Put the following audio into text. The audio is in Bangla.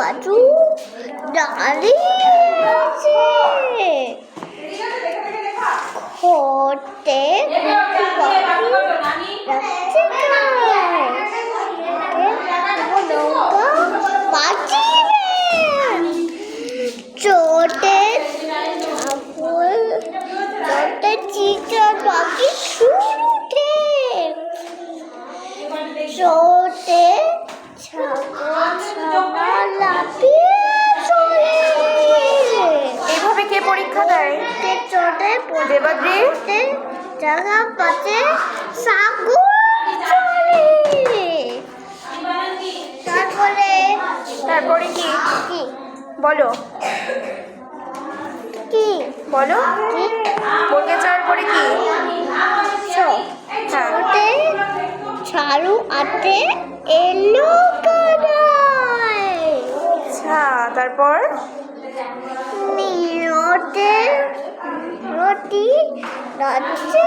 দাদু দাঁড়িয়ে আছে। ঘরতে চোটে চিচার পাখি শুরুতে চোটে এইভাবে কে পরীক্ষা দেয়? চোটে দেবাদ্রি জায়গা পাচ্ছে সাগর চলে। তারপরে কি কি বলো কি বলো কি বলতে চাওয়ার পরে কি? ছোটে ঝাড়ু আতে এলো কাদায়। আচ্ছা, তারপর মিলতে রতি রাজ্যে